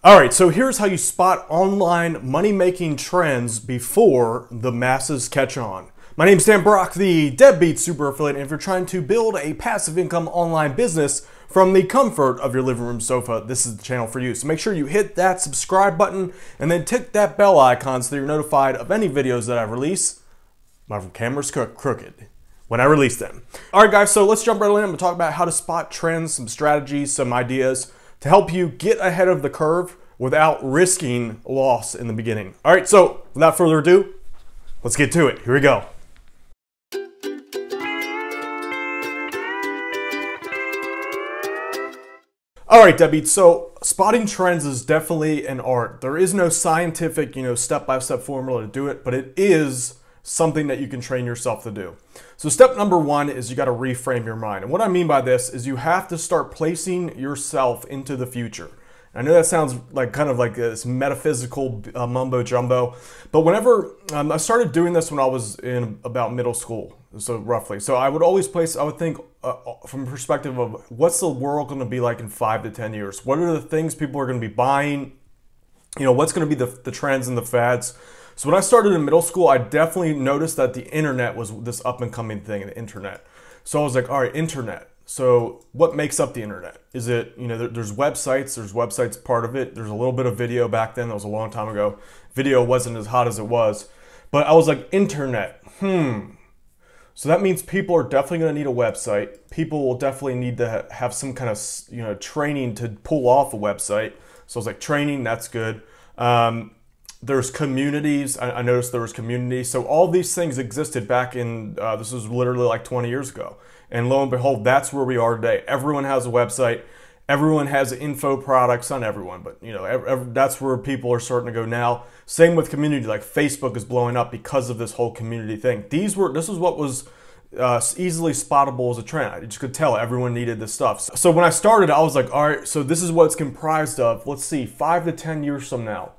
All right, so here's how you spot online money-making trends before the masses catch on. My name is Dan Brock, the Deadbeat Super Affiliate, and if you're trying to build a passive income online business from the comfort of your living room sofa, this is the channel for you. So make sure you hit that subscribe button and then tick that bell icon so that you're notified of any videos that I release. My camera's crooked when I release them. All right, guys, so let's jump right in. I'm gonna talk about how to spot trends, some strategies, some ideas to help you get ahead of the curve without risking loss in the beginning. All right, so without further ado, let's get to it. Here we go. All right, Debbie, so spotting trends is definitely an art. There is no scientific, step-by-step formula to do it, but it is something that you can train yourself to do. So step number one is you got to reframe your mind. And what I mean by this is you have to start placing yourself into the future. I know that sounds like kind of like this metaphysical mumbo jumbo, but whenever I started doing this when I was in about middle school, so roughly. So I would always I would think from a perspective of what's the world going to be like in 5 to 10 years? What are the things people are going to be buying? What's going to be the trends and the fads? So when I started in middle school, I definitely noticed that the internet was this up and coming thing, the internet. So I was like, all right, internet. So what makes up the internet? Is it, there's websites part of it. There's a little bit of video back then. That was a long time ago. Video wasn't as hot as it was. But I was like, internet, So that means people are definitely going to need a website. People will definitely need to have some kind of, training to pull off a website. So I was like, training, that's good. There's communities. I noticed there was communities. So all these things existed back in, this was literally like 20 years ago. And lo and behold, that's where we are today. Everyone has a website. Everyone has info products. Not everyone, but that's where people are starting to go now. Same with community, like Facebook is blowing up because of this whole community thing. This is what was easily spottable as a trend. I just could tell everyone needed this stuff. So when I started, I was like, all right, so this is what it's comprised of. Let's see, 5 to 10 years from now.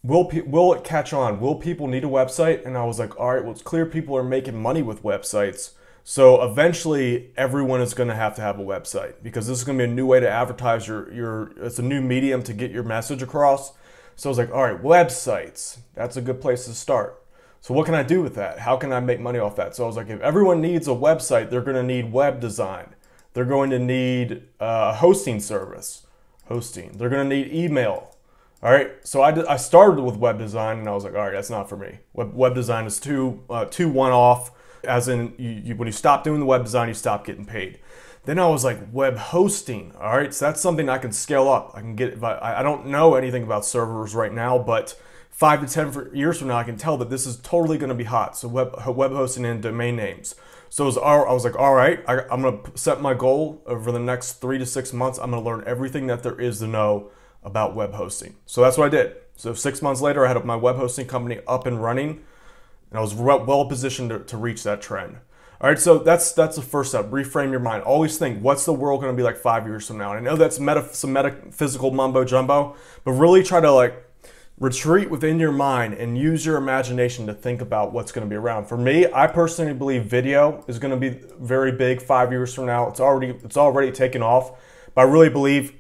Will it catch on? Will people need a website? And I was like, all right, well, it's clear people are making money with websites. So eventually everyone is going to have a website because this is going to be a new way to advertise it's a new medium to get your message across. So I was like, all right, websites, that's a good place to start. So what can I do with that? How can I make money off that? So I was like, if everyone needs a website, they're going to need web design. They're going to need a hosting service, They're going to need email. All right, so I started with web design and I was like, all right, that's not for me. Web design is too one-off. As in, when you stop doing the web design, you stop getting paid. Then I was like, web hosting. All right, so that's something I can scale up. I can get. I don't know anything about servers right now, but 5 to 10 years from now, I can tell that this is totally going to be hot. So web hosting and domain names. So I was like, all right, I'm going to set my goal over the next 3 to 6 months. I'm going to learn everything that there is to know about web hosting. So that's what I did. So 6 months later, I had my web hosting company up and running. And I was well positioned to reach that trend. All right, so that's the first step. Reframe your mind. Always think, what's the world going to be like 5 years from now? And I know that's some metaphysical mumbo jumbo, but really try to retreat within your mind and use your imagination to think about what's going to be around. For me, I personally believe video is going to be very big 5 years from now. It's already taken off, but I really believe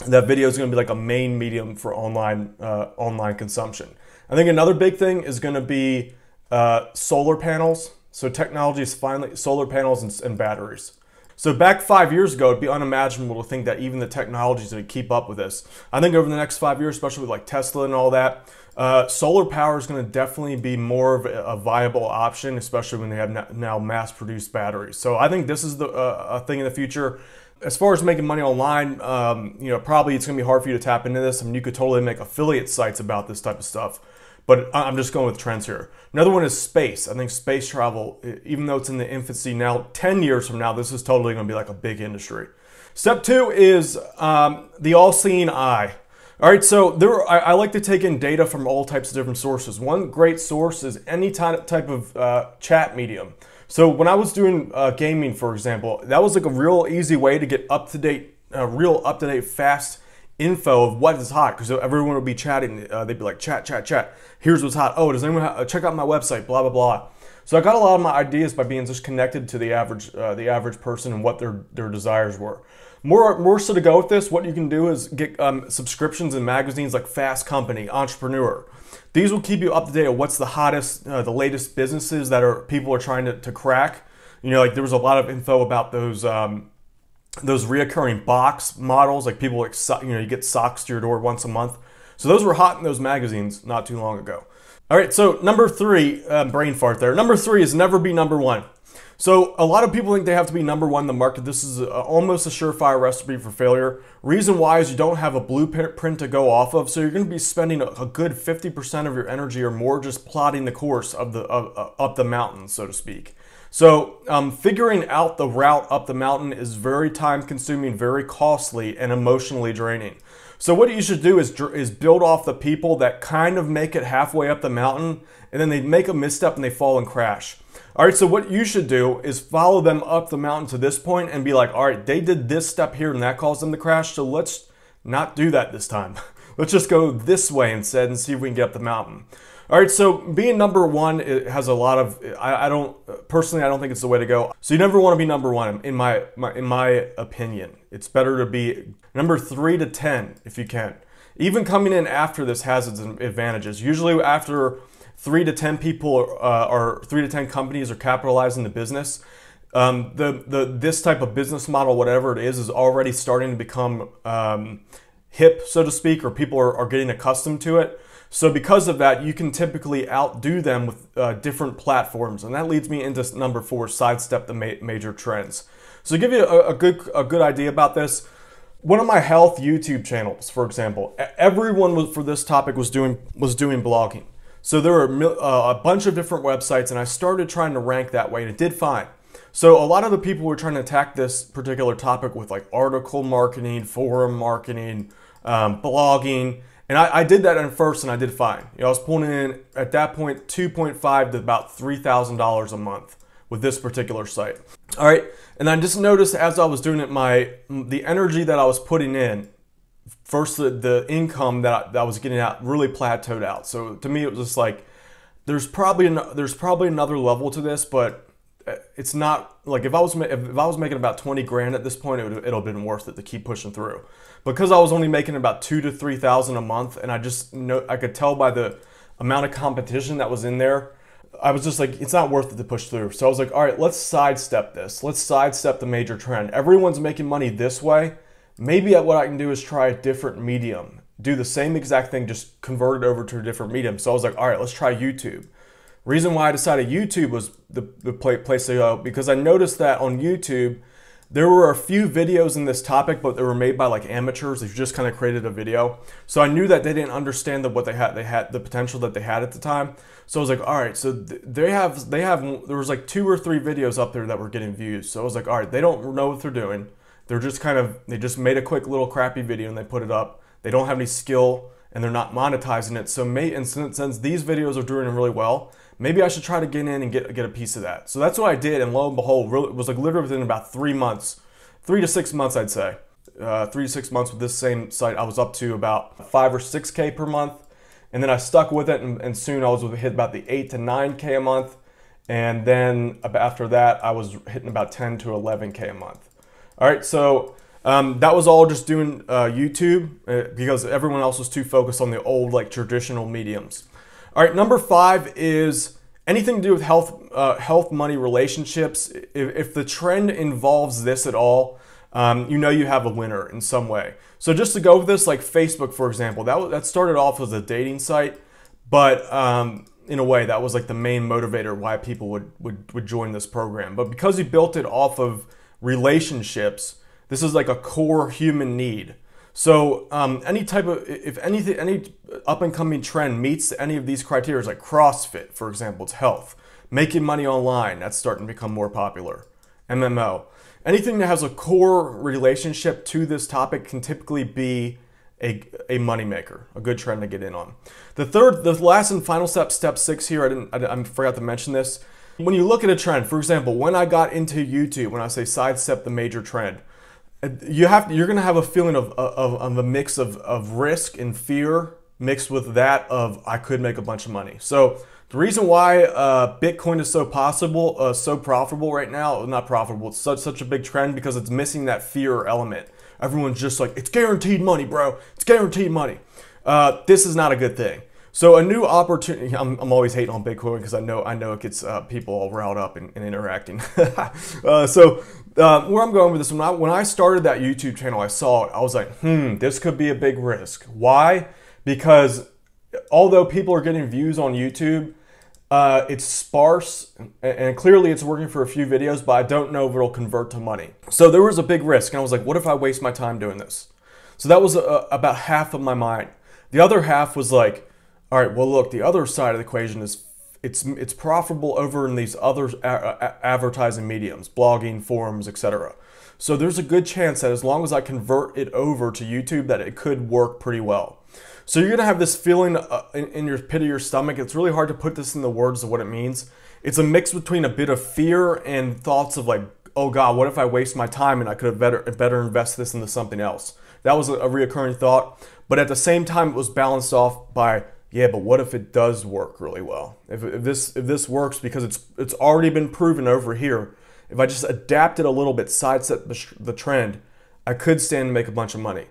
that video is going to be like a main medium for online consumption. I think another big thing is going to be solar panels. So technology is finally solar panels and batteries. So back 5 years ago, it'd be unimaginable to think that even the technology is going to keep up with this. I think over the next 5 years, especially with like Tesla and all that, solar power is going to definitely be more of a viable option, especially when they have now mass-produced batteries. So I think this is a thing in the future. As far as making money online, probably it's going to be hard for you to tap into this. I mean, you could totally make affiliate sites about this type of stuff. But I'm just going with trends here. Another one is space. I think space travel, even though it's in the infancy now, 10 years from now, this is totally going to be like a big industry. Step 2 is the all-seeing eye. All right, so I like to take in data from all types of different sources. One great source is any type of chat medium. So when I was doing gaming, for example, that was like a real easy way to get up-to-date, fast info of what is hot, because everyone would be chatting. They'd be like, chat. Here's what's hot. Oh, does anyone check out my website? Blah, blah, blah. So I got a lot of my ideas by being just connected to the average person and what their desires were. More so to go with this, what you can do is get subscriptions in magazines like Fast Company, Entrepreneur. These will keep you up to date on what's the hottest, the latest businesses that people are trying to crack. You know, like there was a lot of info about those reoccurring box models, like people, like, you know, you get socks to your door once a month. So those were hot in those magazines not too long ago. All right, so number 3, brain fart there. Number 3 is never be number 1. So a lot of people think they have to be number 1 in the market. This is almost a surefire recipe for failure. Reason why is you don't have a blueprint to go off of. So you're going to be spending a good 50% of your energy or more just plotting the course of up the mountain, so to speak. So figuring out the route up the mountain is very time consuming, very costly, and emotionally draining. So what you should do is build off the people that kind of make it halfway up the mountain, and then they make a misstep and they fall and crash. All right, so what you should do is follow them up the mountain to this point and be like, all right, they did this step here and that caused them to crash, so let's not do that this time. Let's just go this way instead and see if we can get up the mountain. All right, so being number 1, it has a lot of, personally, I don't think it's the way to go. So you never want to be number 1, in my opinion. It's better to be number 3 to 10 if you can. Even coming in after this has its advantages. Usually after 3 to 10 people or 3 to 10 companies are capitalizing the business, this type of business model, whatever it is already starting to become hip, so to speak, or people are getting accustomed to it. So because of that, you can typically outdo them with different platforms. And that leads me into number 4, sidestep the major trends. So to give you a good idea about this, one of my health YouTube channels, for example, everyone for this topic was doing blogging. So there were a bunch of different websites, and I started trying to rank that way, and it did fine. So a lot of the people were trying to attack this particular topic with like article marketing, forum marketing, blogging. And I did that at first and I did fine. You know, I was pulling in at that point $2.5 to about $3,000 a month with this particular site. All right, and I just noticed as I was doing it, the energy that I was putting in, first the income that I was getting out really plateaued out. So to me, it was just like there's probably another level to this, but it's not like if I was making about 20 grand at this point, it'd have been worth it to keep pushing through. Because I was only making about 2,000 to 3,000 a month, and I could tell by the amount of competition that was in there, I was just like, it's not worth it to push through. So I was like, all right, let's sidestep this. Let's sidestep the major trend. Everyone's making money this way. Maybe what I can do is try a different medium. Do the same exact thing, just convert it over to a different medium. So I was like, all right, let's try YouTube. Reason why I decided YouTube was the place to go, because I noticed that on YouTube, there were a few videos in this topic, but they were made by like amateurs who just kind of created a video. So I knew that they didn't understand what they had the potential that they had at the time. So I was like, all right, so there was like 2 or 3 videos up there that were getting views. So I was like, all right, they don't know what they're doing. They're just they just made a quick little crappy video and they put it up. They don't have any skill and they're not monetizing it. So since these videos are doing really well, maybe I should try to get in and get a piece of that. So that's what I did, and lo and behold, it was like literally within about 3 months, 3 to 6 months, I'd say. 3 to 6 months with this same site, I was up to about 5 or 6K per month, and then I stuck with it, and soon I was hit about the 8 to 9K a month, and then after that, I was hitting about 10 to 11K a month. All right, so that was all just doing YouTube because everyone else was too focused on the old, like traditional mediums. All right, number 5 is anything to do with health, money, relationships. If the trend involves this at all, you know you have a winner in some way. So just to go with this, like Facebook, for example, that started off as a dating site, but in a way that was like the main motivator why people would join this program. But because you built it off of relationships, this is like a core human need. So any up and coming trend meets any of these criteria, like CrossFit, for example, it's health. Making money online, that's starting to become more popular. MMO. Anything that has a core relationship to this topic can typically be a moneymaker, a good trend to get in on. The last and final step, step 6 here, I forgot to mention this. When you look at a trend, for example, when I got into YouTube, when I say sidestep the major trend, you're going to have a feeling of a mix of risk and fear mixed with that of I could make a bunch of money. So the reason why Bitcoin is so profitable right now, not profitable, it's such a big trend because it's missing that fear element. everyone's just like, it's guaranteed money, bro. It's guaranteed money. This is not a good thing. So a new opportunity, I'm always hating on Bitcoin because I know it gets people all riled up and interacting. So where I'm going with this, when I started that YouTube channel, I saw it, I was like, this could be a big risk. Why? Because although people are getting views on YouTube, it's sparse and clearly it's working for a few videos, but I don't know if it'll convert to money. So there was a big risk and I was like, what if I waste my time doing this? So that was about half of my mind. The other half was like, all right, well, look, the other side of the equation is it's profitable over in these other advertising mediums, blogging, forums, etc. So there's a good chance that as long as I convert it over to YouTube, that it could work pretty well. So you're gonna have this feeling in your pit of your stomach. It's really hard to put this in the words of what it means. It's a mix between a bit of fear and thoughts of like, oh God, what if I waste my time and I could have better invest this into something else? That was a reoccurring thought. But at the same time, it was balanced off by, yeah, but what if it does work really well? If this works because it's already been proven over here, if I just adapt it a little bit, sidestep the trend, I could stand to make a bunch of money.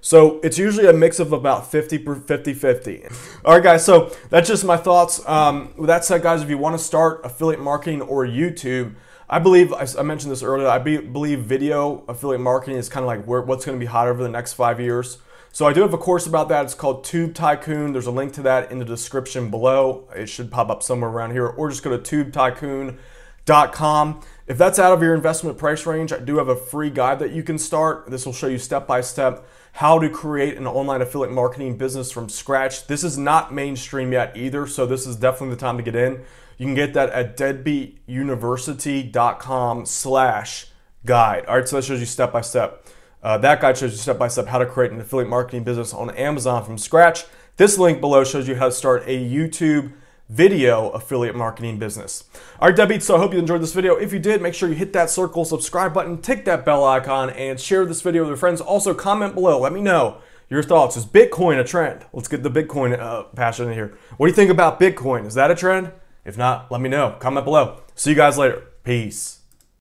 So it's usually a mix of about 50-50. All right, guys, so that's just my thoughts. With that said, guys, if you want to start affiliate marketing or YouTube, I believe, I mentioned this earlier, I believe video affiliate marketing is kind of like what's going to be hot over the next 5 years. So I do have a course about that. It's called Tube Tycoon. There's a link to that in the description below. It should pop up somewhere around here, or just go to tubetycoon.com. If that's out of your investment price range, I do have a free guide that you can start. This will show you step-by-step how to create an online affiliate marketing business from scratch. This is not mainstream yet either, so this is definitely the time to get in. You can get that at deadbeatuniversity.com/guide. All right, so that shows you step-by-step. That guide shows you step-by-step how to create an affiliate marketing business on Amazon from scratch. This link below shows you how to start a YouTube video affiliate marketing business. All right, Deadbeats, so I hope you enjoyed this video. If you did, make sure you hit that circle subscribe button, tick that bell icon, and share this video with your friends. Also, comment below. Let me know your thoughts. Is Bitcoin a trend? Let's get the Bitcoin passion in here. What do you think about Bitcoin? Is that a trend? If not, let me know. Comment below. See you guys later. Peace.